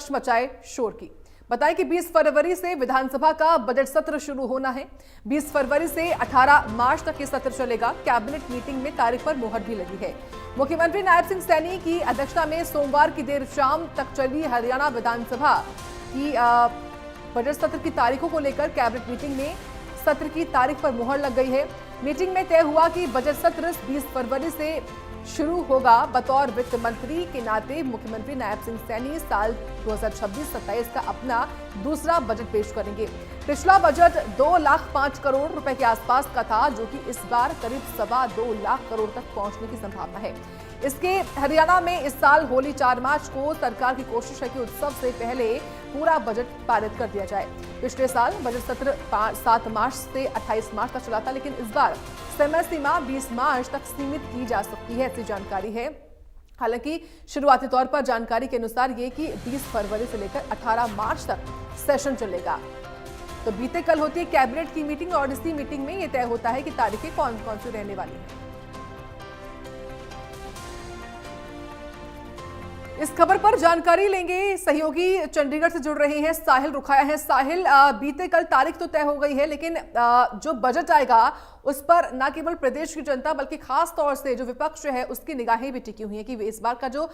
विपक्ष मचाए शोर की। बताएं कि 20 फरवरी से विधानसभा का बजट सत्र शुरू होना है। 20 फरवरी से 18 मार्च तक ये सत्र चलेगा। कैबिनेट मीटिंग में तारीख पर मुहर भी लगी है। मुख्यमंत्री नायब सिंह सैनी की अध्यक्षता में सोमवार की देर शाम तक चली हरियाणा विधानसभा की बजट सत्र की तारीखों को लेकर कैबिनेट मीटिंग में सत्र की तारीख पर मुहर लग गई है। मीटिंग में तय हुआ कि बजट सत्र 20 फरवरी से शुरू होगा। बतौर वित्त मंत्री के नाते मुख्यमंत्री नायब सिंह सैनी साल 2026-27 का अपना दूसरा बजट पेश करेंगे। पिछला बजट 2,05,00,000 करोड़ रुपए के आसपास का था, जो कि इस बार करीब 2.25 लाख करोड़ तक पहुंचने की संभावना है। इसके हरियाणा में इस साल होली 4 मार्च को सरकार की कोशिश है कि उत्सव से पहले पूरा बजट पारित कर दिया जाए। पिछले साल बजट सत्र 7 मार्च से 28 मार्च तक चला था, लेकिन इस बार समय सीमा 20 मार्च तक सीमित की जा सकती है, ऐसी जानकारी है। हालांकि शुरुआती तौर पर जानकारी के अनुसार ये कि 20 फरवरी से लेकर 18 मार्च तक सेशन चलेगा। तो बीते कल होती है कैबिनेट की मीटिंग और इसी मीटिंग में यह तय होता है कि तारीखें कौन कौन सी रहने वाली हैं। इस खबर पर जानकारी लेंगे, सहयोगी चंडीगढ़ से जुड़ रहे हैं, साहिल रुखाया हैं। साहिल, बीते कल तारीख तो तय हो गई है, लेकिन जो बजट आएगा उस पर न केवल प्रदेश की जनता बल्कि खास तौर से जो विपक्ष है उसकी निगाहें भी टिकी हुई हैं कि इस बार का जो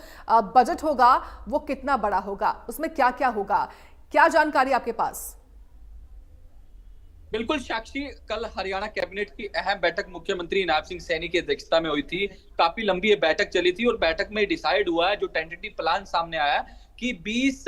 बजट होगा वो कितना बड़ा होगा, उसमें क्या क्या होगा, क्या जानकारी आपके पास? बिल्कुल साक्षी, कल हरियाणा कैबिनेट की अहम बैठक मुख्यमंत्री नायब सिंह सैनी की अध्यक्षता में हुई थी। काफी लंबी ये बैठक चली थी और बैठक में डिसाइड हुआ है, जो टेंटेटिव प्लान सामने आया कि 20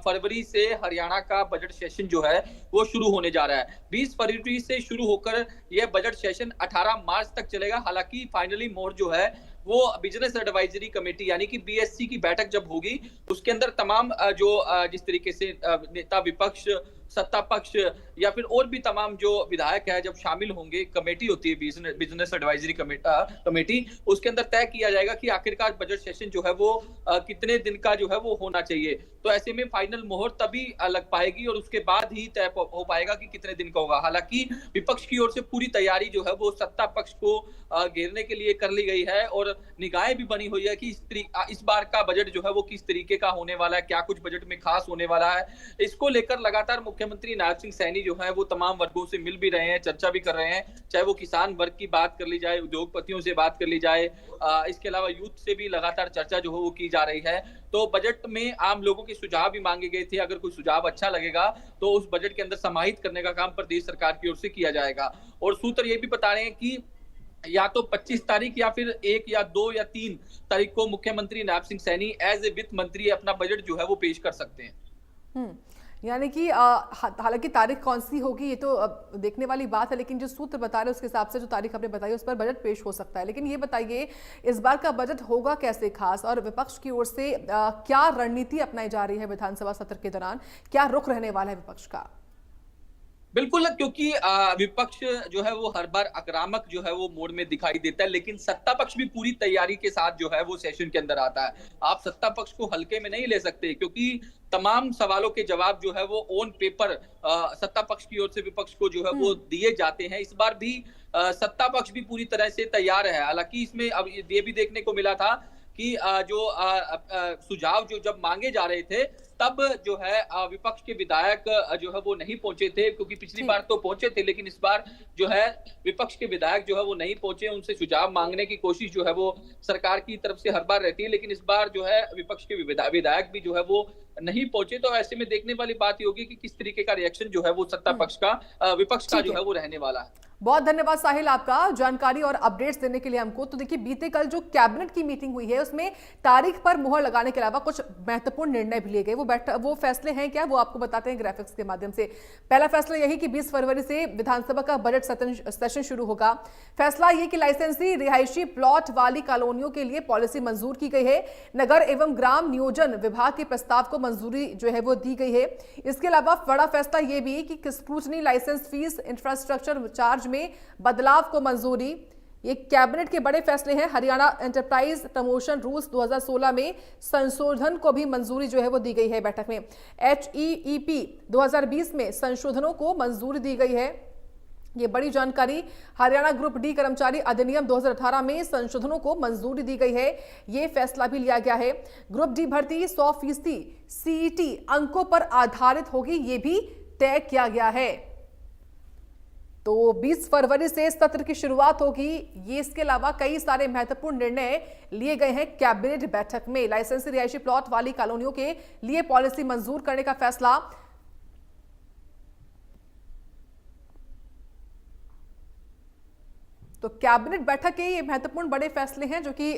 फरवरी से हरियाणा का बजट सेशन जो है वो शुरू होने जा रहा है। 20 फरवरी से शुरू होकर यह बजट सेशन 18 मार्च तक चलेगा। हालांकि फाइनली मोहर जो है वो बिजनेस एडवाइजरी कमेटी यानी कि बीएससी की बैठक जब होगी उसके अंदर तमाम जो जिस तरीके से नेता विपक्ष, सत्ता पक्ष या फिर और भी तमाम जो विधायक है जब शामिल होंगे, कमेटी होती है बिजनेस एडवाइजरी कमेटी, उसके अंदर तय किया जाएगा कि आखिरकार बजट सेशन जो है वो कितने दिन का जो है वो होना चाहिए। तो ऐसे में फाइनल मोहर तभी लग पाएगी और उसके बाद ही तय हो पाएगा कि कितने दिन का होगा। हालांकि विपक्ष की ओर से पूरी तैयारी जो है वो सत्ता पक्ष को घेरने के लिए कर ली गई है और निगाहें भी बनी हुई है कि इस बार का बजट जो है वो किस तरीके का होने वाला है, क्या कुछ बजट में खास होने वाला है। इसको लेकर लगातार मुख्यमंत्री नायब सिंह सैनी जो है वो तमाम वर्गों से मिल भी रहे हैं, चर्चा भी कर रहे हैं, चाहे वो किसान वर्ग की बात कर ली जाए, उद्योगपतियों से बात कर ली जाए, इसके अलावा यूथ से भी लगातार चर्चा जो है वो की जा रही है। तो बजट में आम लोगों के सुझाव भी मांगे गए थे, अगर कोई सुझाव अच्छा लगेगा तो उस बजट के अंदर समाहित करने का काम प्रदेश सरकार की ओर से किया जाएगा। और सूत्र ये भी बता रहे हैं कि या तो 25 तारीख या फिर 1 या 2 या 3 तारीख को मुख्यमंत्री नायब सिंह सैनी एज ए वित्त मंत्री अपना बजट जो है वो पेश कर सकते हैं। यानी कि हालांकि तारीख कौन सी होगी ये तो देखने वाली बात है, लेकिन जो सूत्र बता रहे हैं उसके हिसाब से जो तारीख आपने बताई उस पर बजट पेश हो सकता है। लेकिन ये बताइए इस बार का बजट होगा कैसे खास, और विपक्ष की ओर से क्या रणनीति अपनाई जा रही है विधानसभा सत्र के दौरान, क्या रुख रहने वाला है विपक्ष का? बिल्कुल, क्योंकि विपक्ष जो है वो हर बार आक्रामक जो है वो मोड में दिखाई देता है, लेकिन सत्ता पक्ष भी पूरी तैयारी के साथ जो है वो सेशन के अंदर आता है। आप सत्ता पक्ष को हल्के में नहीं ले सकते, क्योंकि तमाम सवालों के जवाब जो है वो ऑन पेपर सत्ता पक्ष की ओर से विपक्ष को जो है वो दिए जाते हैं। इस बार भी सत्ता पक्ष भी पूरी तरह से तैयार है। हालांकि इसमें अब ये भी देखने को मिला था कि जो सुझाव जो जब मांगे जा रहे थे तब जो है विपक्ष के विधायक जो है वो नहीं पहुंचे थे, क्योंकि पिछली बार तो पहुंचे थे लेकिन इस बार जो है विपक्ष के विधायक जो है वो नहीं पहुंचे। उनसे सुझाव मांगने की कोशिश जो है वो सरकार की तरफ से हर बार रहती है, लेकिन इस बार जो है विपक्ष के विधायक भी जो है वो नहीं पहुंचे। तो ऐसे में देखने वाली बात ये होगी कि किस तरीके का रिएक्शन जो है वो सत्ता पक्ष का विपक्ष का जो है वो रहने वाला है। बहुत धन्यवाद साहिल आपका जानकारी और अपडेट्स देने के लिए हमको। तो देखिए बीते कल जो कैबिनेट की मीटिंग हुई है उसमें तारीख पर मुहर लगाने के अलावा कुछ महत्वपूर्ण निर्णय भी लिए गए। वो फैसले हैं क्या, वो आपको बताते हैं ग्राफिक्स के माध्यम से। पहला फैसला यही कि 20 फरवरी से विधानसभा का बजट सेशन शुरू होगा। फैसला ये कि लाइसेंसी रिहायशी प्लॉट वाली कॉलोनियों के लिए पॉलिसी मंजूर की गई है। नगर एवं ग्राम नियोजन विभाग के प्रस्ताव को मंजूरी जो है वो दी गई है। इसके अलावा बड़ा फैसला ये भी कि scrutiny licence fee infrastructure charge में बदलाव को मंजूरी। ये कैबिनेट के बड़े फैसले हैं। हरियाणा एंटरप्राइज प्रमोशन रूल्स 2016 में संशोधन को भी मंजूरी जो है वो दी गई है बैठक में। HEEP 2020 में संशोधनों को मंजूरी दी गई है। ये बड़ी जानकारी। हरियाणा ग्रुप डी कर्मचारी अधिनियम 2018 में संशोधनों को मंजूरी दी गई है। ये फैसला भी लिया गया है। ग्रुप डी भर्ती 100% सीईटी अंकों पर आधारित होगी, ये भी तय किया गया है। तो 20 फरवरी से सत्र की शुरुआत होगी। ये इसके अलावा कई सारे महत्वपूर्ण निर्णय लिए गए हैं कैबिनेट बैठक में। लाइसेंसी रिहायशी प्लॉट वाली कॉलोनियों के लिए पॉलिसी मंजूर करने का फैसला। तो कैबिनेट बैठक के ये महत्वपूर्ण बड़े फैसले हैं जो कि